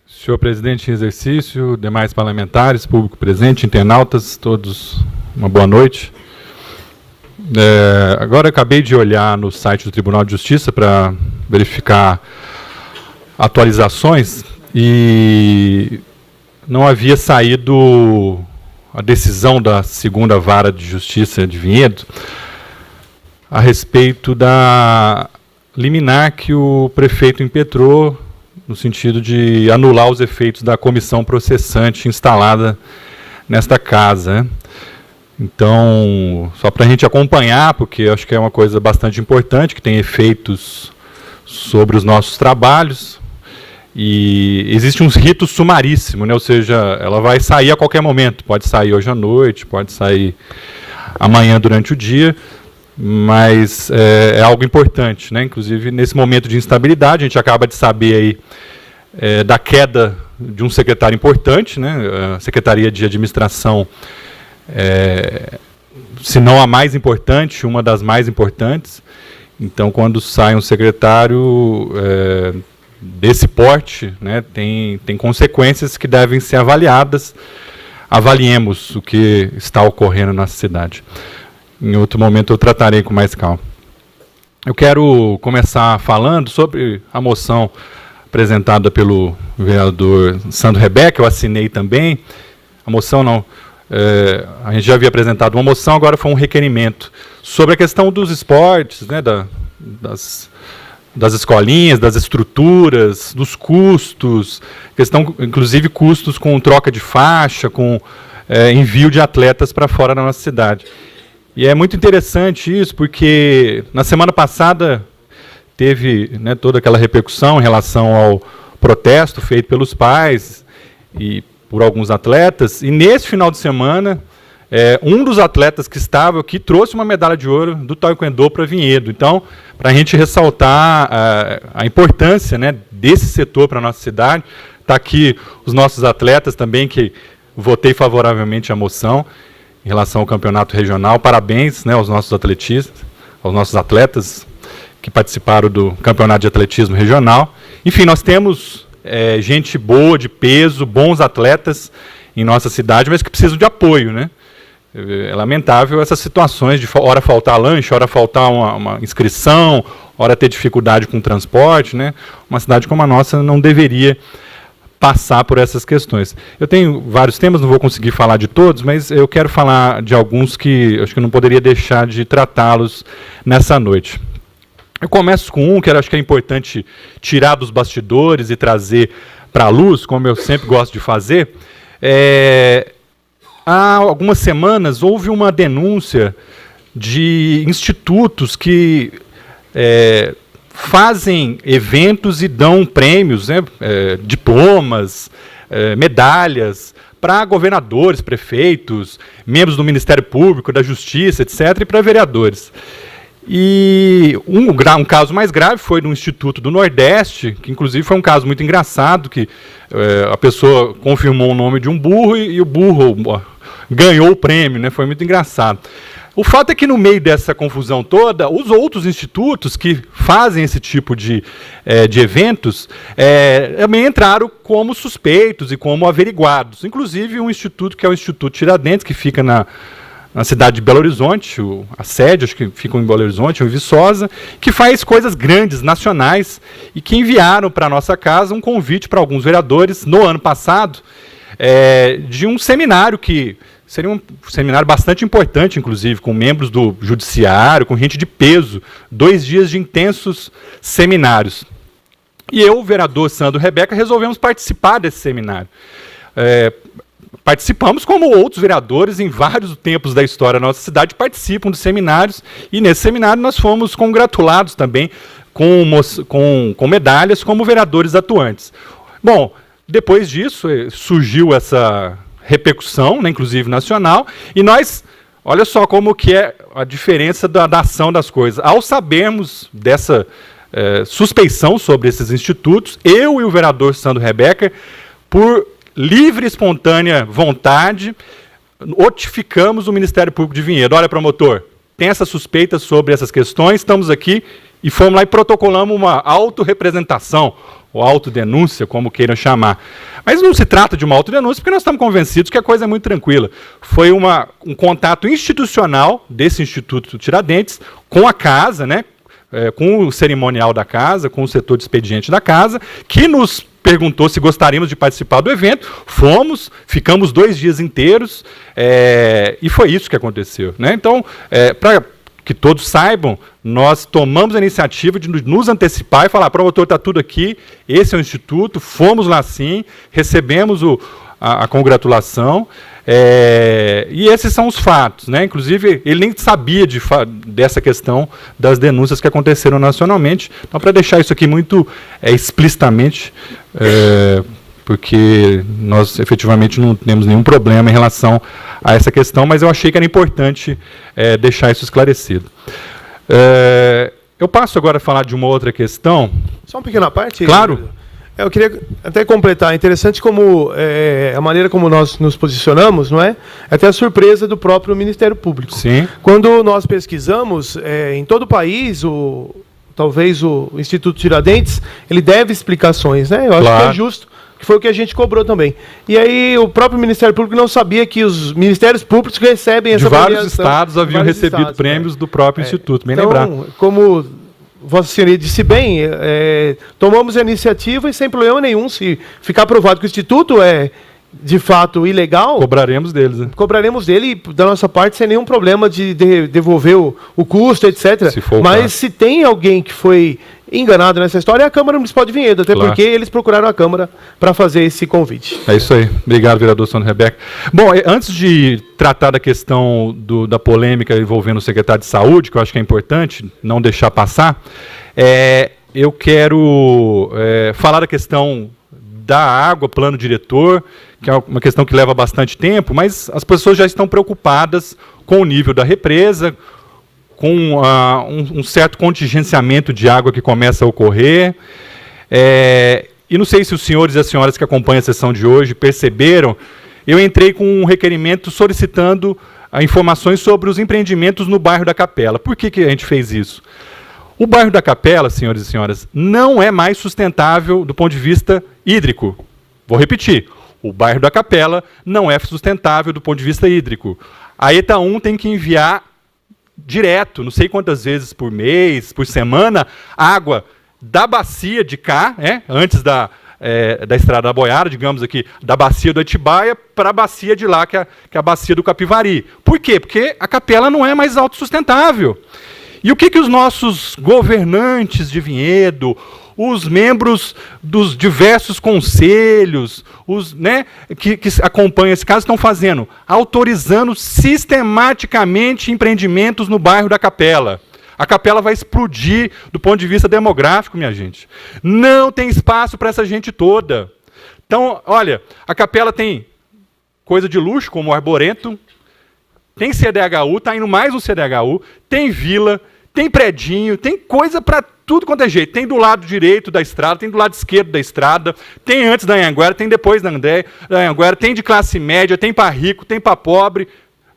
Senhor presidente em exercício, demais parlamentares, público presente, internautas, todos uma boa noite. Agora acabei de olhar no site do Tribunal de Justiça para verificar atualizações e não havia saído a decisão da segunda vara de justiça de Vinhedo a respeito da liminar que o prefeito impetrou no sentido de anular os efeitos da comissão processante instalada nesta casa, né? Então, só para a gente acompanhar, porque acho que é uma coisa bastante importante, que tem efeitos sobre os nossos trabalhos, e existe um rito sumaríssimo, né? Ou seja, ela vai sair a qualquer momento, pode sair hoje à noite, pode sair amanhã durante o dia, mas é algo importante, né? Inclusive nesse momento de instabilidade, a gente acaba de saber aí da queda de um secretário importante, né? A Secretaria de Administração, se não a mais importante, uma das mais importantes. Então, quando sai um secretário desse porte, né, tem consequências que devem ser avaliadas. Avaliemos o que está ocorrendo na cidade. Em outro momento eu tratarei com mais calma. Eu quero começar falando sobre a moção apresentada pelo vereador Sandro Rebeca, eu assinei também. A moção não, a gente já havia apresentado uma moção, agora foi um requerimento sobre a questão dos esportes, né, das escolinhas, das estruturas, dos custos, questão, inclusive custos com troca de faixa, com envio de atletas para fora da nossa cidade. E é muito interessante isso, porque na semana passada teve, né, toda aquela repercussão em relação ao protesto feito pelos pais e por alguns atletas, e nesse final de semana, um dos atletas que estava aqui trouxe uma medalha de ouro do Taekwondo para Vinhedo. Então, para a gente ressaltar a importância, né, desse setor para a nossa cidade, está aqui os nossos atletas também, que votei favoravelmente a moção em relação ao campeonato regional. Parabéns, né, aos nossos atletistas, aos nossos atletas que participaram do campeonato de atletismo regional. Enfim, nós temos gente boa, de peso, bons atletas em nossa cidade, mas que precisam de apoio, né? É lamentável essas situações de hora faltar lanche, hora faltar uma inscrição, hora ter dificuldade com o transporte, né? Uma cidade como a nossa não deveria passar por essas questões. Eu tenho vários temas, não vou conseguir falar de todos, mas eu quero falar de alguns que acho que não poderia deixar de tratá-los nessa noite. Eu começo com um que eu acho que é importante tirar dos bastidores e trazer para a luz, como eu sempre gosto de fazer. Há algumas semanas houve uma denúncia de institutos que fazem eventos e dão prêmios, né, diplomas, medalhas para governadores, prefeitos, membros do Ministério Público, da Justiça, etc., e para vereadores. E um caso mais grave foi no Instituto do Nordeste, que inclusive foi um caso muito engraçado, que a pessoa confirmou o nome de um burro e o burro ganhou o prêmio, né? Foi muito engraçado. O fato é que no meio dessa confusão toda, os outros institutos que fazem esse tipo de eventos também entraram como suspeitos e como averiguados. Inclusive um instituto que é o Instituto Tiradentes, que fica na cidade de Belo Horizonte, a sede, acho que fica em Belo Horizonte, em Viçosa, que faz coisas grandes, nacionais, e que enviaram para a nossa casa um convite para alguns vereadores, no ano passado, de um seminário que seria um seminário bastante importante, inclusive, com membros do judiciário, com gente de peso, 2 dias de intensos seminários. E eu, o vereador Sandro Rebeca, resolvemos participar desse seminário. Participamos como outros vereadores em vários tempos da história da nossa cidade, participam dos seminários, e nesse seminário nós fomos congratulados também com medalhas como vereadores atuantes. Bom, depois disso surgiu essa repercussão, né, inclusive nacional, e nós, olha só como que é a diferença da ação das coisas. Ao sabermos dessa suspeição sobre esses institutos, eu e o vereador Sandro Rebeca, por livre e espontânea vontade, notificamos o Ministério Público de Vinhedo. Olha, promotor, tem essa suspeita sobre essas questões, estamos aqui, e fomos lá e protocolamos uma autorrepresentação, ou autodenúncia, como queiram chamar. Mas não se trata de uma autodenúncia, porque nós estamos convencidos que a coisa é muito tranquila. Foi um contato institucional desse Instituto Tiradentes com a casa, né, com o cerimonial da casa, com o setor de expediente da casa, que nos perguntou se gostaríamos de participar do evento. Fomos, ficamos 2 dias inteiros, e foi isso que aconteceu, né? Então, para que todos saibam, nós tomamos a iniciativa de nos antecipar e falar: promotor, está tudo aqui, esse é o Instituto, fomos lá sim, recebemos a congratulação, e esses são os fatos, né? Inclusive, ele nem sabia dessa questão das denúncias que aconteceram nacionalmente. Então, para deixar isso aqui muito explicitamente, porque nós efetivamente não temos nenhum problema em relação a essa questão, mas eu achei que era importante deixar isso esclarecido. Eu passo agora a falar de uma outra questão. Só uma pequena parte? Claro. Eu queria até completar. É interessante como a maneira como nós nos posicionamos, não é? Até a surpresa do próprio Ministério Público. Sim. Quando nós pesquisamos, em todo o país, talvez o Instituto Tiradentes, ele deve explicações, né? Eu acho que é justo, que foi o que a gente cobrou também. E aí o próprio Ministério Público não sabia que os Ministérios Públicos recebem essa premiação. De vários estados haviam recebido prêmios do próprio Instituto, bem lembrar. Como Vossa Senhoria disse bem, tomamos a iniciativa e sem problema nenhum, se ficar provado que o Instituto é de fato ilegal, cobraremos deles, né? Cobraremos dele da nossa parte sem nenhum problema de devolver o custo, etc. Mas se tem alguém que foi enganado nessa história, é a Câmara Municipal de Vinhedo, até porque eles procuraram a Câmara para fazer esse convite. É isso aí. Obrigado, vereador Sônia Rebeca. Bom, antes de tratar da questão da polêmica envolvendo o secretário de Saúde, que eu acho que é importante não deixar passar, eu quero falar da questão da água, plano diretor, que é uma questão que leva bastante tempo, mas as pessoas já estão preocupadas com o nível da represa, com um certo contingenciamento de água que começa a ocorrer. E não sei se os senhores e as senhoras que acompanham a sessão de hoje perceberam, eu entrei com um requerimento solicitando informações sobre os empreendimentos no bairro da Capela. Por que a gente fez isso? O bairro da Capela, senhores e senhoras, não é mais sustentável do ponto de vista hídrico. Vou repetir. O bairro da Capela não é sustentável do ponto de vista hídrico. A ETA 1 tem que enviar direto, não sei quantas vezes por mês, por semana, água da bacia de cá, antes da Estrada da Boiara, digamos aqui, da bacia do Atibaia para a bacia de lá, que é a bacia do Capivari. Por quê? Porque a Capela não é mais autossustentável. E o que os nossos governantes de Vinhedo, os membros dos diversos conselhos, que acompanham esse caso, estão fazendo? Autorizando sistematicamente empreendimentos no bairro da Capela. A Capela vai explodir do ponto de vista demográfico, minha gente. Não tem espaço para essa gente toda. Então, olha, a Capela tem coisa de luxo, como o Arboretum, tem CDHU, está indo mais um CDHU, tem vila, tem predinho, tem coisa para tudo quanto é jeito. Tem do lado direito da estrada, tem do lado esquerdo da estrada, tem antes da Anhanguera, tem depois da Anhanguera, tem de classe média, tem para rico, tem para pobre.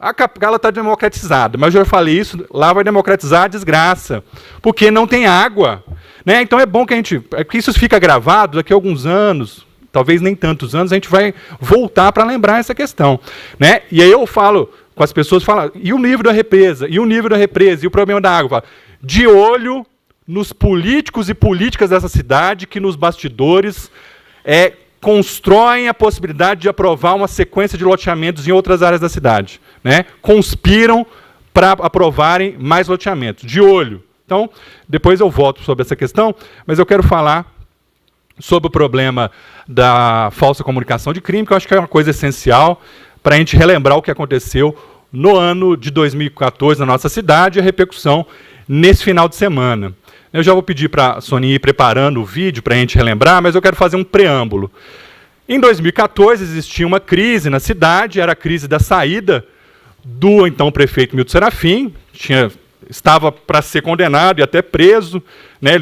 A Capela está democratizada, mas eu já falei isso, lá vai democratizar a desgraça, porque não tem água. Né? Então é bom que que isso fica gravado, daqui a alguns anos, talvez nem tantos anos, a gente vai voltar para lembrar essa questão. Né? E aí eu falo com as pessoas, e o nível da represa, e o nível da represa, e o problema da água. De olho nos políticos e políticas dessa cidade que nos bastidores constroem a possibilidade de aprovar uma sequência de loteamentos em outras áreas da cidade. Né? Conspiram para aprovarem mais loteamentos. De olho. Então, depois eu volto sobre essa questão, mas eu quero falar sobre o problema da falsa comunicação de crime, que eu acho que é uma coisa essencial para a gente relembrar o que aconteceu no ano de 2014 na nossa cidade e a repercussão nesse final de semana. Eu já vou pedir para a Sonia ir preparando o vídeo para a gente relembrar, mas eu quero fazer um preâmbulo. Em 2014 existia uma crise na cidade, era a crise da saída do então prefeito Milton Serafim, estava para ser condenado e até preso. Né?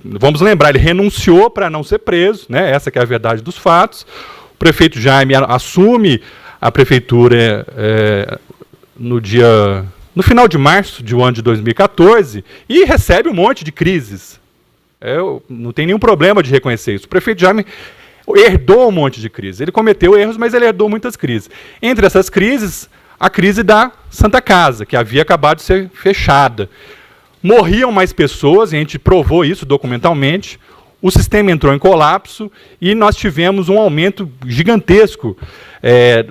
Vamos lembrar, ele renunciou para não ser preso, né? Essa que é a verdade dos fatos. O prefeito Jaime assume a prefeitura no final de março do ano de 2014 e recebe um monte de crises. Não tem nenhum problema de reconhecer isso. O prefeito Jaime herdou um monte de crises. Ele cometeu erros, mas ele herdou muitas crises. Entre essas crises, a crise da Santa Casa, que havia acabado de ser fechada. Morriam mais pessoas, e a gente provou isso documentalmente. O sistema entrou em colapso e nós tivemos um aumento gigantesco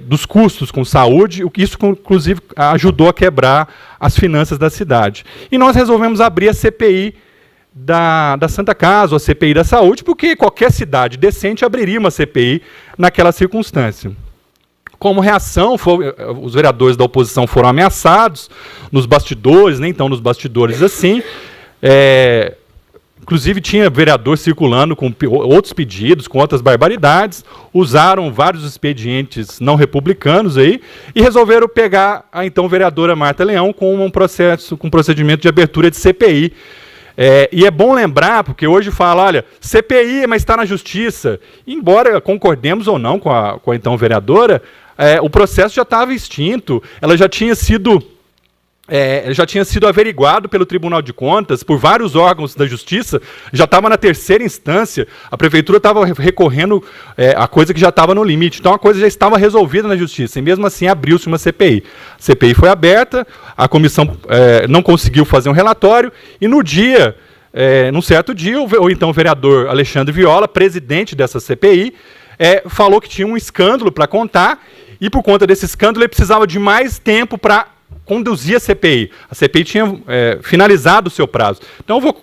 dos custos com saúde, o que isso, inclusive, ajudou a quebrar as finanças da cidade. E nós resolvemos abrir a CPI da Santa Casa, ou a CPI da saúde, porque qualquer cidade decente abriria uma CPI naquela circunstância. Como reação, os vereadores da oposição foram ameaçados nos bastidores, nem tão nos bastidores assim. Inclusive, tinha vereador circulando com outros pedidos, com outras barbaridades, usaram vários expedientes não republicanos aí e resolveram pegar a então vereadora Marta Leão com um procedimento de abertura de CPI. E é bom lembrar, porque hoje fala, olha, CPI, mas está na justiça. Embora concordemos ou não com a então vereadora, o processo já estava extinto, ela já tinha sido averiguado pelo Tribunal de Contas, por vários órgãos da Justiça, já estava na terceira instância, a Prefeitura estava recorrendo a coisa que já estava no limite, então a coisa já estava resolvida na Justiça, e mesmo assim abriu-se uma CPI. A CPI foi aberta, a comissão não conseguiu fazer um relatório, e num certo dia, o então vereador Alexandre Viola, presidente dessa CPI, falou que tinha um escândalo para contar, e por conta desse escândalo ele precisava de mais tempo para conduzir a CPI. A CPI tinha finalizado o seu prazo. Então eu vou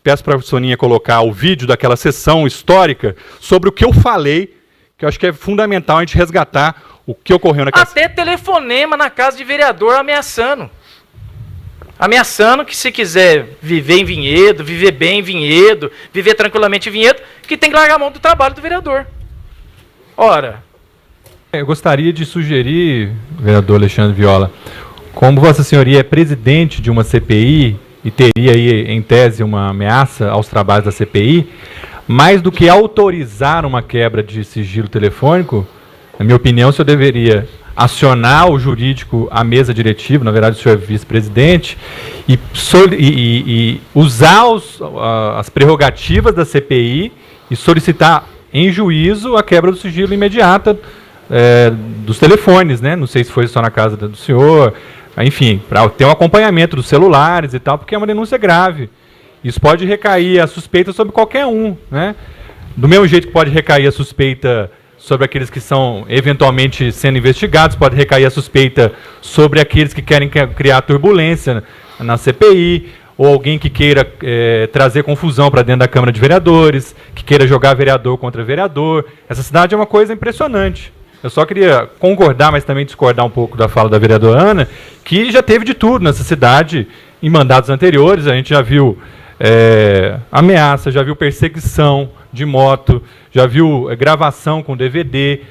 peço para a Soninha colocar o vídeo daquela sessão histórica sobre o que eu falei, que eu acho que é fundamental a gente resgatar o que ocorreu naquela Até telefonema na casa de vereador ameaçando. Ameaçando que se quiser viver em Vinhedo, viver bem em Vinhedo, viver tranquilamente em Vinhedo, que tem que largar a mão do trabalho do vereador. Ora... Eu gostaria de sugerir, vereador Alexandre Viola, como Vossa Senhoria é presidente de uma CPI e teria aí, em tese, uma ameaça aos trabalhos da CPI, mais do que autorizar uma quebra de sigilo telefônico, na minha opinião, o senhor deveria acionar o jurídico, a mesa diretiva, na verdade o senhor é vice-presidente, e usar as prerrogativas da CPI e solicitar em juízo a quebra do sigilo imediata dos telefones, né? Não sei se foi só na casa do senhor, enfim, para ter um acompanhamento dos celulares e tal, porque é uma denúncia grave. Isso pode recair a suspeita sobre qualquer um, né? Do mesmo jeito que pode recair a suspeita sobre aqueles que são eventualmente sendo investigados, pode recair a suspeita sobre aqueles que querem criar turbulência na CPI, ou alguém que queira trazer confusão para dentro da Câmara de Vereadores, que queira jogar vereador contra vereador. Essa cidade é uma coisa impressionante. Eu só queria concordar, mas também discordar um pouco da fala da vereadora Ana, que já teve de tudo nessa cidade em mandatos anteriores. A gente já viu ameaça, já viu perseguição de moto, já viu gravação com DVD.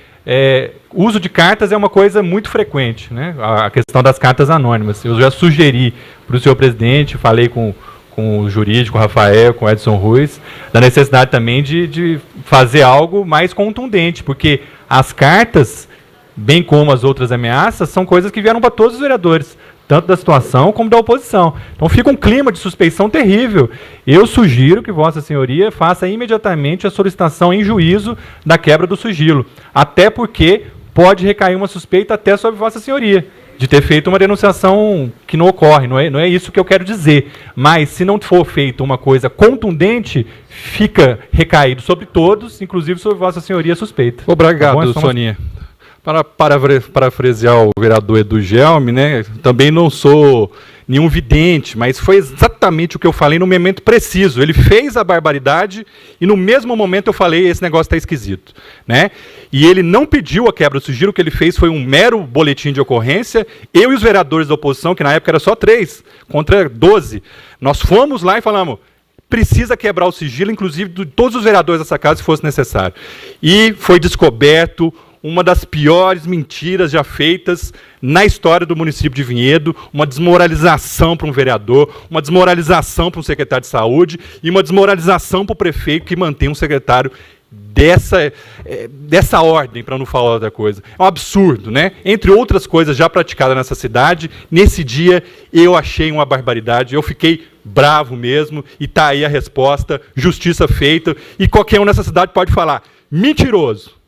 Uso de cartas é uma coisa muito frequente, né? A questão das cartas anônimas. Eu já sugeri para o senhor presidente, falei com o jurídico, Rafael, com o Edson Ruiz, da necessidade também de fazer algo mais contundente, porque as cartas, bem como as outras ameaças, são coisas que vieram para todos os vereadores, tanto da situação como da oposição. Então fica um clima de suspeição terrível. Eu sugiro que Vossa Senhoria faça imediatamente a solicitação em juízo da quebra do sigilo, até porque pode recair uma suspeita até sobre Vossa Senhoria, de ter feito uma denunciação que não ocorre, não é isso que eu quero dizer. Mas, se não for feita uma coisa contundente, fica recaído sobre todos, inclusive sobre Vossa Senhoria suspeita. Obrigado, Soninha. Para parafrasear o vereador Edu Gelme, né, também não sou nenhum vidente, mas foi exatamente o que eu falei no momento preciso. Ele fez a barbaridade e no mesmo momento eu falei, esse negócio está esquisito, né? E ele não pediu a quebra do sigilo, o que ele fez foi um mero boletim de ocorrência. Eu e os vereadores da oposição, que na época era só 3 contra 12, nós fomos lá e falamos, precisa quebrar o sigilo, inclusive de todos os vereadores dessa casa, se fosse necessário. E foi descoberto uma das piores mentiras já feitas na história do município de Vinhedo, uma desmoralização para um vereador, uma desmoralização para um secretário de saúde e uma desmoralização para o prefeito que mantém um secretário dessa ordem, para não falar outra coisa. É um absurdo, né? Entre outras coisas já praticadas nessa cidade, nesse dia eu achei uma barbaridade, eu fiquei bravo mesmo, e está aí a resposta, justiça feita, e qualquer um nessa cidade pode falar, mentiroso.